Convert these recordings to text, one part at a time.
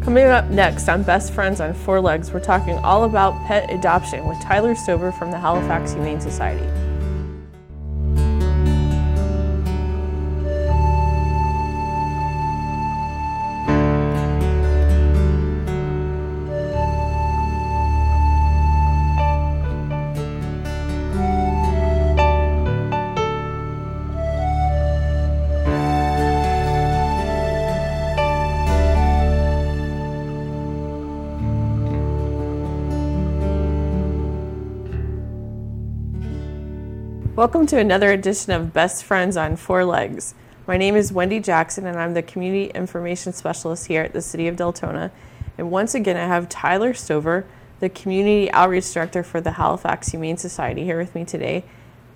Coming up next on Best Friends on Four Legs, we're talking all about pet adoption with Tyler Stover from the Halifax Humane Society. Welcome to another edition of Best Friends on Four Legs. My name is Wendy Jackson and I'm the Community Information Specialist here at the City of Deltona. And once again, I have Tyler Stover, the Community Outreach Director for the Halifax Humane Society, here with me today.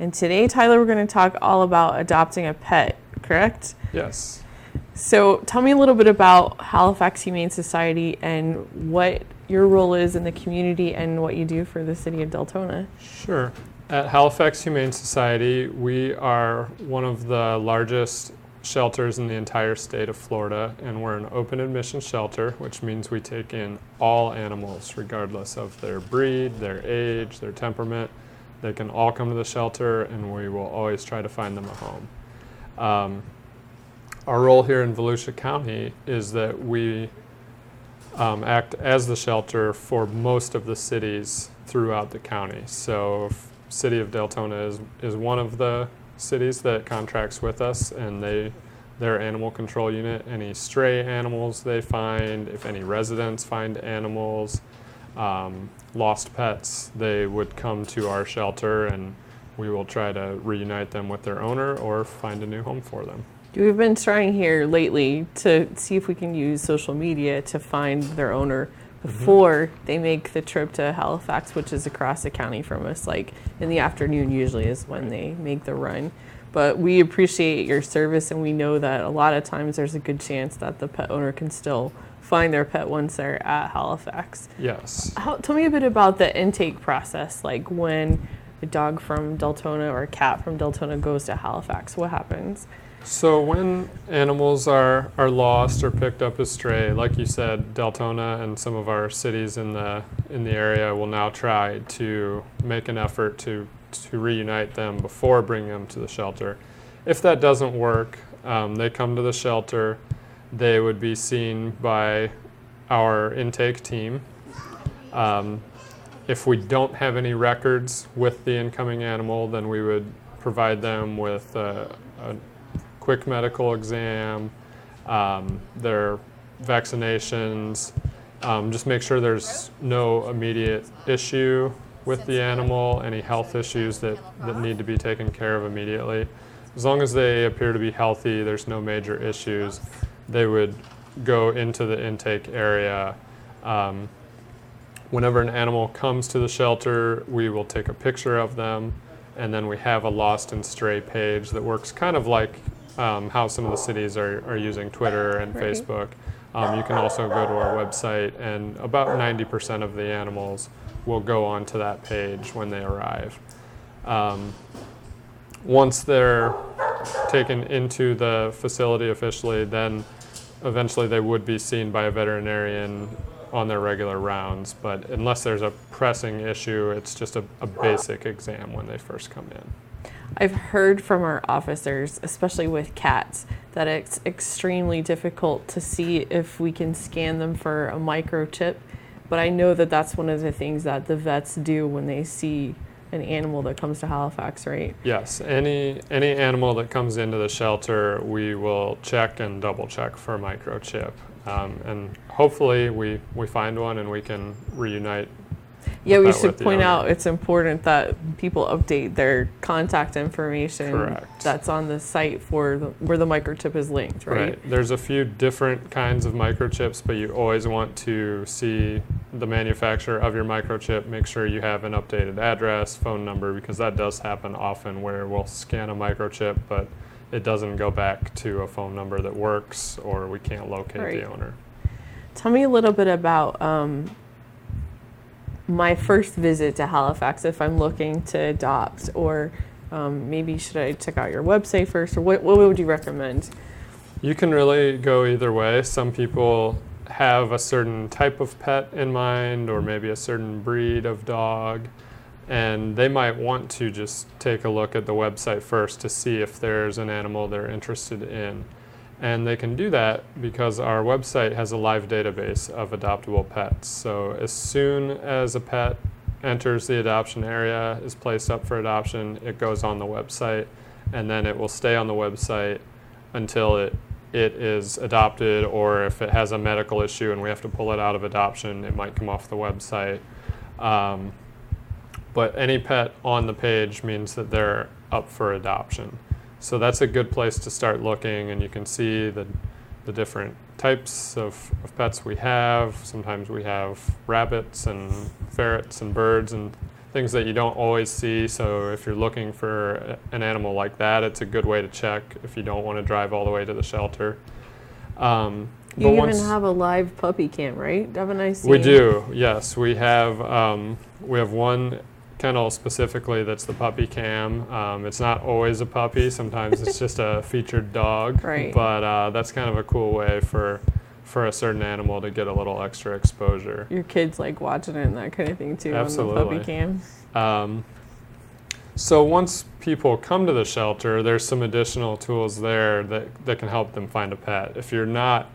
And today, Tyler, we're going to talk all about adopting a pet, correct? Yes. So tell me a little bit about Halifax Humane Society and what your role is in the community and what you do for the City of Deltona. Sure. At Halifax Humane Society, we are one of the largest shelters in the entire state of Florida, and we're an open admission shelter, which means we take in all animals, regardless of their breed, their age, their temperament. They can all come to the shelter, and we will always try to find them a home. Our role here in Volusia County is that we act as the shelter for most of the cities throughout the county. So City of Deltona is one of the cities that contracts with us, and their animal control unit, any stray animals they find, if any residents find animals, lost pets, they would come to our shelter and we will try to reunite them with their owner or find a new home for them. We've been trying here lately to see if we can use social media to find their owner before they make the trip to Halifax, which is across the county from us. Like in the afternoon usually is when they make the run. But we appreciate your service, and we know that a lot of times there's a good chance that the pet owner can still find their pet once they're at Halifax. Yes. Tell me a bit about the intake process, like when a dog from Deltona or a cat from Deltona goes to Halifax, what happens? So when animals are lost or picked up as stray, like you said, Deltona and some of our cities in the area will now try to make an effort to reunite them before bringing them to the shelter. If that doesn't work, they come to the shelter. They would be seen by our intake team. If we don't have any records with the incoming animal, then we would provide them with a quick medical exam, their vaccinations, just make sure there's no immediate issue with the animal, any health issues that need to be taken care of immediately. As long as they appear to be healthy, there's no major issues, they would go into the intake area. Whenever an animal comes to the shelter, we will take a picture of them, and then we have a lost and stray page that works kind of like how some of the cities are using Twitter and Facebook. You can also go to our website, and about 90% of the animals will go onto that page when they arrive. Once they're taken into the facility officially, then eventually they would be seen by a veterinarian on their regular rounds, but unless there's a pressing issue, it's just a basic exam when they first come in. I've heard from our officers, especially with cats, that it's extremely difficult to see if we can scan them for a microchip. But I know that that's one of the things that the vets do when they see an animal that comes to Halifax, right? Yes, any animal that comes into the shelter, we will check and double check for a microchip. And hopefully we find one and we can reunite. Yeah, we should point out it's important that people update their contact information. Correct. That's on the site for where the microchip is linked, right? There's a few different kinds of microchips, but you always want to see the manufacturer of your microchip, make sure you have an updated address, phone number, because that does happen often where we'll scan a microchip, but it doesn't go back to a phone number that works, or we can't locate the owner. Tell me a little bit about my first visit to Halifax if I'm looking to adopt, or maybe should I check out your website first, or what would you recommend? You can really go either way. Some people have a certain type of pet in mind, or maybe a certain breed of dog, and they might want to just take a look at the website first to see if there's an animal they're interested in. And they can do that because our website has a live database of adoptable pets. So as soon as a pet enters the adoption area, is placed up for adoption, it goes on the website, and then it will stay on the website until it is adopted, or if it has a medical issue and we have to pull it out of adoption, it might come off the website. But any pet on the page means that they're up for adoption. So that's a good place to start looking, and you can see the different types of pets we have. Sometimes we have rabbits and ferrets and birds and things that you don't always see. So if you're looking for an animal like that, it's a good way to check if you don't want to drive all the way to the shelter. You even have a live puppy cam, right? Haven't I seen? We do, yes. We have one kennel specifically that's the puppy cam. It's not always a puppy. Sometimes it's just a featured dog. Right. But that's kind of a cool way for a certain animal to get a little extra exposure. Your kids like watching it and that kind of thing too. Absolutely. On the puppy cam. So once people come to the shelter, there's some additional tools there that can help them find a pet. If you're not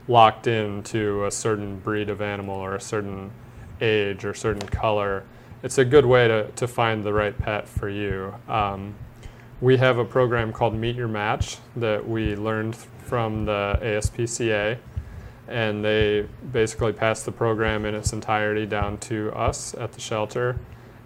locked into a certain breed of animal or a certain age or certain color, it's a good way to find the right pet for you. We have a program called Meet Your Match that we learned from the ASPCA, and they basically passed the program in its entirety down to us at the shelter.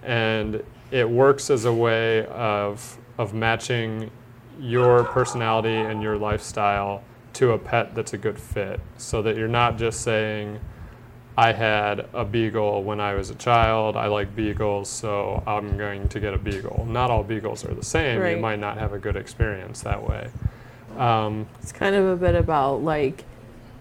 And it works as a way of matching your personality and your lifestyle to a pet that's a good fit, so that you're not just saying, I had a beagle when I was a child, I like beagles, so I'm going to get a beagle. Not all beagles are the same. Right. You might not have a good experience that way. It's kind of a bit about like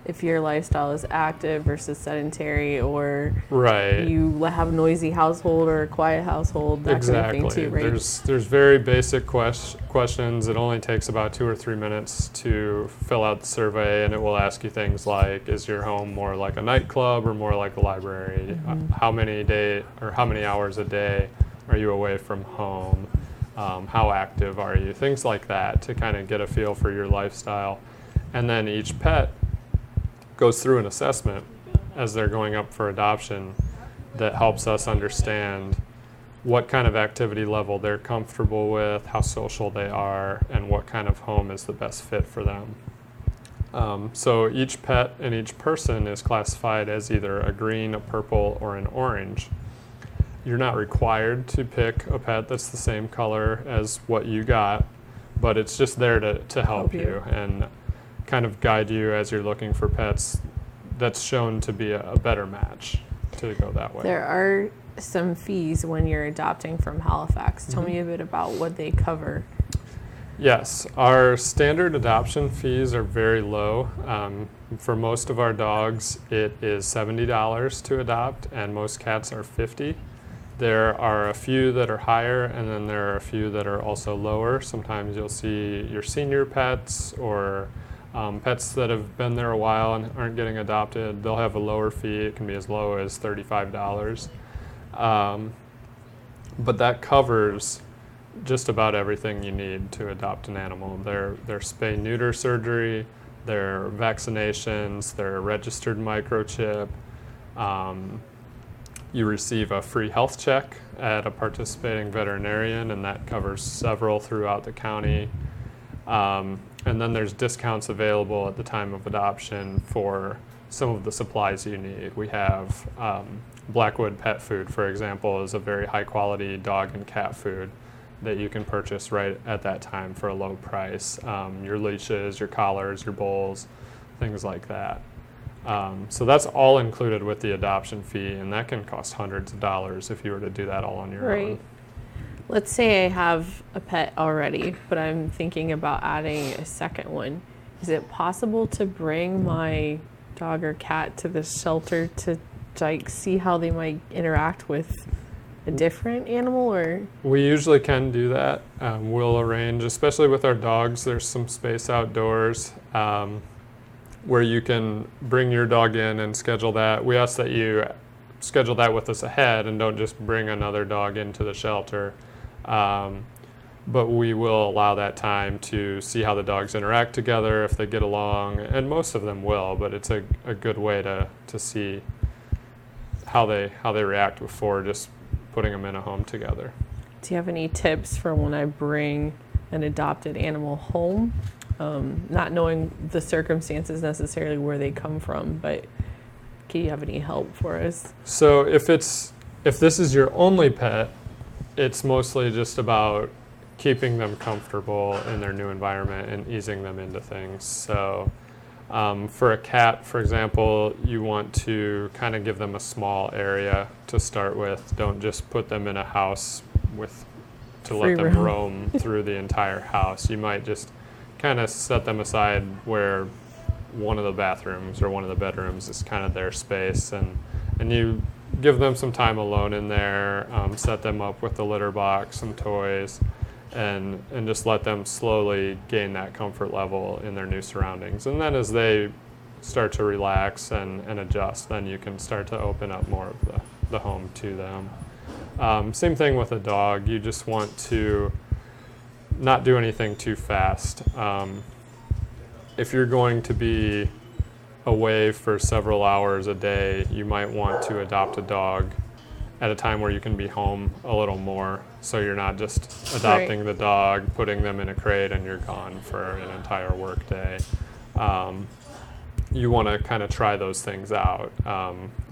if your lifestyle is active versus sedentary, or right. you have a noisy household or a quiet household, that Exactly. kind of thing too, right? There's very basic questions. It only takes about 2 or 3 minutes to fill out the survey, and it will ask you things like, is your home more like a nightclub or more like a library? Mm-hmm. How many hours a day are you away from home? How active are you? Things like that, to kind of get a feel for your lifestyle. And then each pet goes through an assessment as they're going up for adoption that helps us understand what kind of activity level they're comfortable with, how social they are, and what kind of home is the best fit for them. So each pet and each person is classified as either a green, a purple, or an orange. You're not required to pick a pet that's the same color as what you got, but it's just there to help you and kind of guide you as you're looking for pets that's shown to be a better match to go that way. There are some fees when you're adopting from Halifax. Tell me a bit about what they cover. Yes, our standard adoption fees are very low. For most of our dogs, it is $70 to adopt, and most cats are $50. There are a few that are higher, and then there are a few that are also lower. Sometimes you'll see your senior pets or pets that have been there a while and aren't getting adopted. They'll have a lower fee. It can be as low as $35. But that covers just about everything you need to adopt an animal. Their spay-neuter surgery, their vaccinations, their registered microchip. You receive a free health check at a participating veterinarian, and that covers several throughout the county. And then there's discounts available at the time of adoption for some of the supplies you need. We have Blackwood Pet Food, for example, is a very high quality dog and cat food that you can purchase right at that time for a low price. Your leashes, your collars, your bowls, things like that. So that's all included with the adoption fee, and that can cost hundreds of dollars if you were to do that all on your own. Let's say I have a pet already, but I'm thinking about adding a second one. Is it possible to bring my dog or cat to the shelter to like see how they might interact with a different animal? Or we usually can do that. We'll arrange, especially with our dogs, there's some space outdoors. where you can bring your dog in and schedule that. We ask that you schedule that with us ahead and don't just bring another dog into the shelter. But we will allow that time to see how the dogs interact together, if they get along, and most of them will, but it's a good way to see how they react before just putting them in a home together. Do you have any tips for when I bring an adopted animal home? Not knowing the circumstances necessarily where they come from, but do you have any help for us? So if this is your only pet, it's mostly just about keeping them comfortable in their new environment and easing them into things. So for a cat, for example, you want to kind of give them a small area to start with. Don't just put them in a house to let them roam through the entire house. You might just kind of set them aside where one of the bathrooms or one of the bedrooms is kind of their space, and you give them some time alone in there, set them up with the litter box, some toys, and just let them slowly gain that comfort level in their new surroundings. And then as they start to relax and adjust, then you can start to open up more of the home to them. Same thing with a dog. You just want to not do anything too fast. If you're going to be away for several hours a day, you might want to adopt a dog at a time where you can be home a little more, so you're not just adopting the dog, putting them in a crate, and you're gone for an entire work day. You want to kind of try those things out.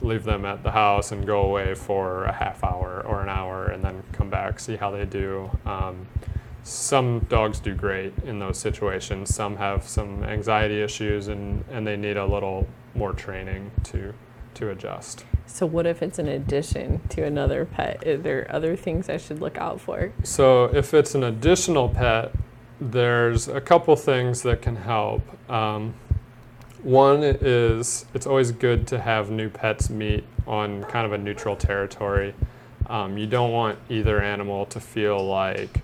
Leave them at the house and go away for a half hour or an hour and then come back, see how they do. Some dogs do great in those situations. Some have some anxiety issues and they need a little more training to adjust. So what if it's an addition to another pet? Are there other things I should look out for? So if it's an additional pet, there's a couple things that can help. One is it's always good to have new pets meet on kind of a neutral territory. You don't want either animal to feel like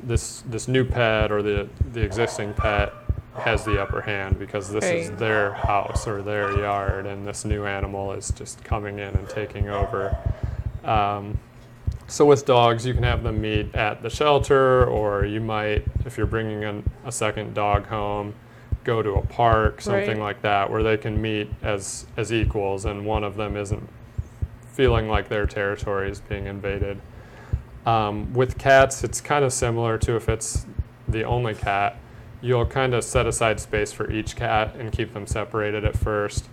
this new pet or the existing pet has the upper hand, because this is their house or their yard, and this new animal is just coming in and taking over. So with dogs, you can have them meet at the shelter, or you might, if you're bringing a second dog home, go to a park, something like that, where they can meet as equals, and one of them isn't feeling like their territory is being invaded. With cats, it's kind of similar to if it's the only cat. You'll kind of set aside space for each cat and keep them separated at first,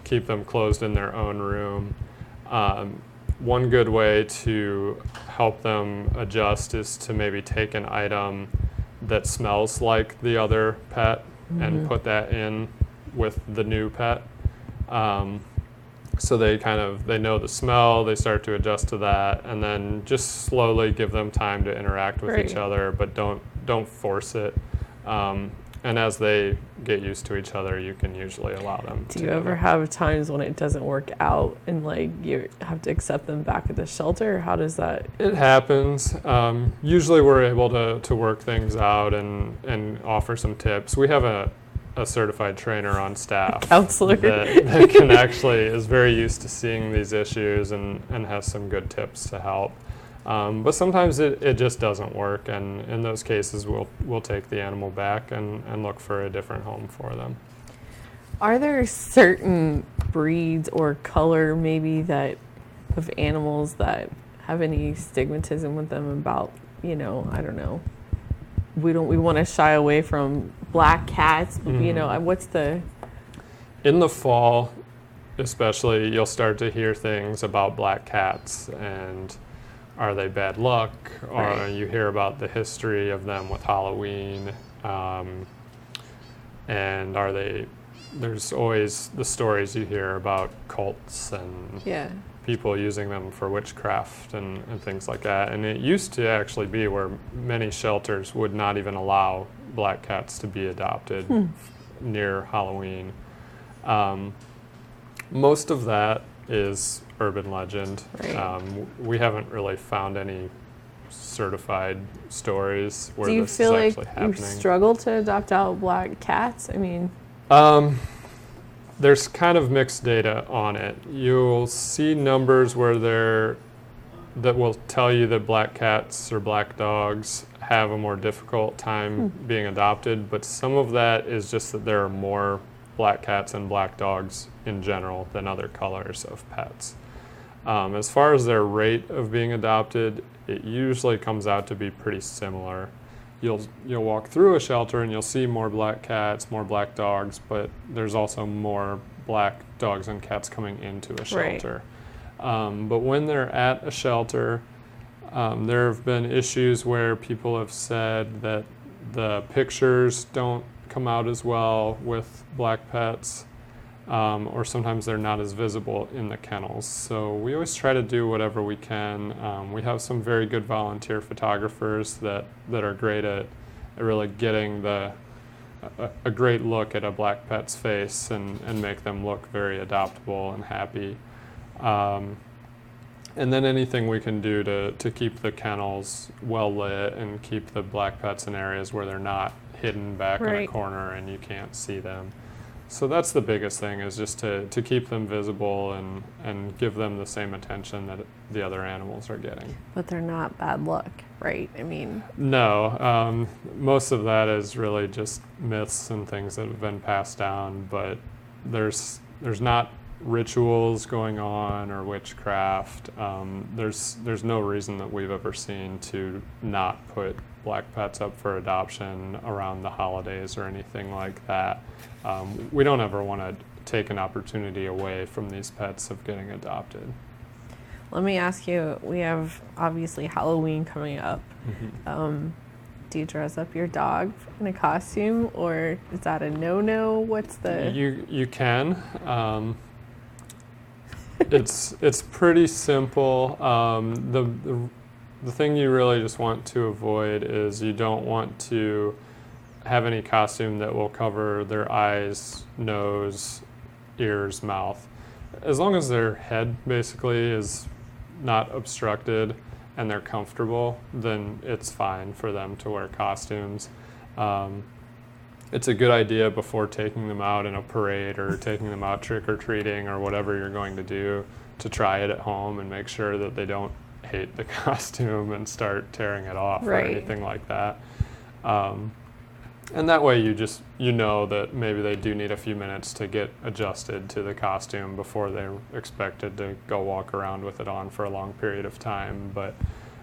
keep them closed in their own room. One good way to help them adjust is to maybe take an item that smells like the other pet and put that in with the new pet. So they know the smell, they start to adjust to that, and then just slowly give them time to interact with each other, but don't force it. And as they get used to each other, you can usually allow them to. Do you ever have times when it doesn't work out and like you have to accept them back at the shelter? How does that? It happens. Usually we're able to work things out and offer some tips. We have a certified trainer on staff. Counselor. that can actually is very used to seeing these issues and has some good tips to help. But sometimes it just doesn't work, and in those cases we'll take the animal back and look for a different home for them. Are there certain breeds or color maybe that of animals that have any stigmatism with them about, I don't know, we want to shy away from black cats, but what's the... In the fall especially, you'll start to hear things about black cats, and are they bad luck? Or you hear about the history of them with Halloween, and there's always the stories you hear about cults and people using them for witchcraft and things like that. And it used to actually be where many shelters would not even allow black cats to be adopted near Halloween. Most of that is urban legend. We haven't really found any certified stories where this is actually happening. Do you feel like you struggle to adopt out black cats? I mean, There's kind of mixed data on it. You'll see numbers that will tell you that black cats or black dogs have a more difficult time being adopted, but some of that is just that there are more black cats and black dogs in general than other colors of pets. As far as their rate of being adopted, it usually comes out to be pretty similar. You'll walk through a shelter and you'll see more black cats, more black dogs, but there's also more black dogs and cats coming into a shelter. Right. But when they're at a shelter, there have been issues where people have said that the pictures don't come out as well with black pets, or sometimes they're not as visible in the kennels. So we always try to do whatever we can. We have some very good volunteer photographers that are great at really getting a great look at a black pet's face and make them look very adoptable and happy. And then anything we can do to keep the kennels well lit and keep the black pets in areas where they're not hidden back in a corner and you can't see them. So that's the biggest thing, is just to keep them visible and give them the same attention that the other animals are getting. But they're not bad luck, right? I mean... No. Most of that is really just myths and things that have been passed down, but there's not rituals going on or witchcraft. There's no reason that we've ever seen to not put black pets up for adoption around the holidays or anything like that. We don't ever want to take an opportunity away from these pets of getting adopted. Let me ask you, we have obviously Halloween coming up. Mm-hmm. Do you dress up your dog in a costume, or is that a no-no? What's the... You can. It's pretty simple. The thing you really just want to avoid is you don't want to have any costume that will cover their eyes, nose, ears, mouth. As long as their head basically is not obstructed and they're comfortable, then it's fine for them to wear costumes. It's a good idea before taking them out in a parade or taking them out trick-or-treating or whatever you're going to do to try it at home and make sure that they don't hate the costume and start tearing it off or anything like that. And that way you know that maybe they do need a few minutes to get adjusted to the costume before they're expected to go walk around with it on for a long period of time. But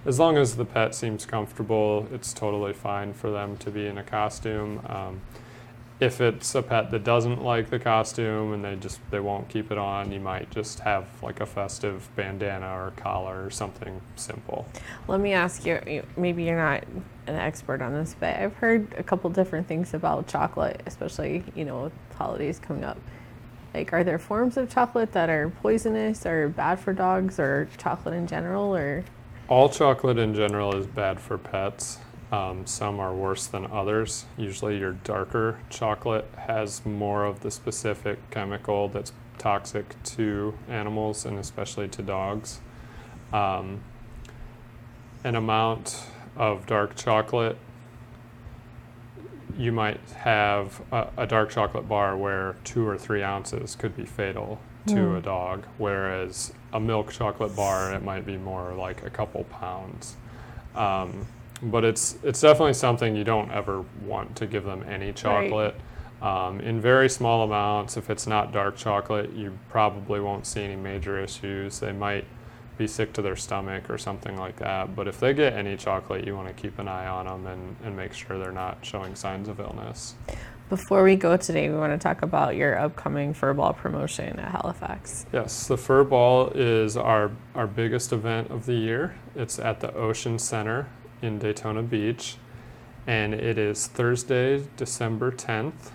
as long as the pet seems comfortable, it's totally fine for them to be in a costume. If it's a pet that doesn't like the costume and they won't keep it on, you might just have like a festive bandana or collar or something simple. Let me ask you, maybe you're not an expert on this, but I've heard a couple different things about chocolate, especially, with holidays coming up. Like, are there forms of chocolate that are poisonous or bad for dogs, or chocolate in general, or? All chocolate in general is bad for pets. Some are worse than others. Usually your darker chocolate has more of the specific chemical that's toxic to animals and especially to dogs. An amount of dark chocolate, you might have a dark chocolate bar where 2 or 3 ounces could be fatal to a dog, whereas a milk chocolate bar, it might be more like a couple pounds. But it's definitely something you don't ever want to give them any chocolate. In very small amounts, if it's not dark chocolate, you probably won't see any major issues. They might be sick to their stomach or something like that. But if they get any chocolate, you want to keep an eye on them and make sure they're not showing signs of illness. Before we go today, we want to talk about your upcoming Fur Ball promotion at Halifax. Yes, the Fur Ball is our biggest event of the year. It's at the Ocean Center in Deltona Beach, and it is Thursday, December 10th,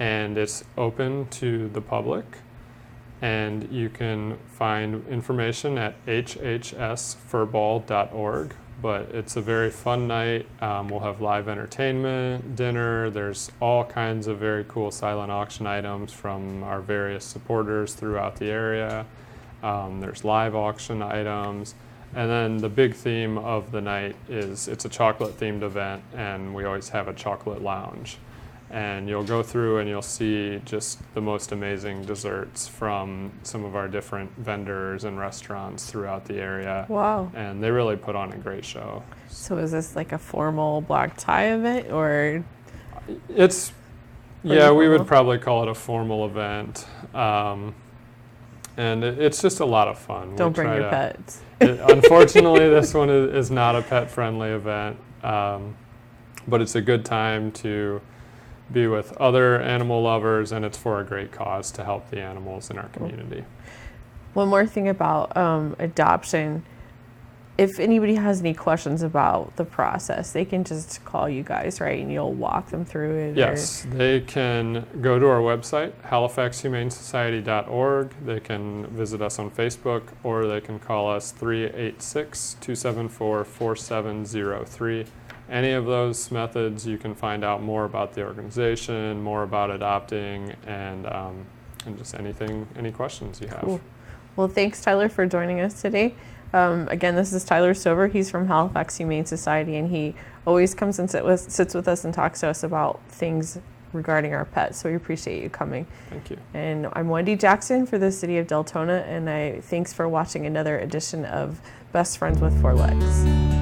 and it's open to the public, and you can find information at hhsfurball.org. But it's a very fun night. We'll have live entertainment, dinner. There's all kinds of very cool silent auction items from our various supporters throughout the area. There's live auction items. And then the big theme of the night is it's a chocolate themed event, and we always have a chocolate lounge. And you'll go through and you'll see just the most amazing desserts from some of our different vendors and restaurants throughout the area. Wow. And they really put on a great show. So is this like a formal black tie event, or? It's, yeah, we would probably call it a formal event. And it's just a lot of fun. Don't bring your pets. Unfortunately, this one is not a pet-friendly event, but it's a good time to be with other animal lovers, and it's for a great cause to help the animals in our community. One more thing about adoption. If anybody has any questions about the process, they can just call you guys, right? And you'll walk them through it? Yes, they can go to our website, halifaxhumanesociety.org. They can visit us on Facebook, or they can call us 386-274-4703. Any of those methods, you can find out more about the organization, more about adopting, and just any questions you have. Cool. Well, thanks, Tyler, for joining us today. Again, this is Tyler Stover. He's from Halifax Humane Society, and he always comes and sits with us and talks to us about things regarding our pets. So we appreciate you coming. Thank you. And I'm Wendy Jackson for the City of Deltona, and thanks for watching another edition of Best Friends with Four Legs.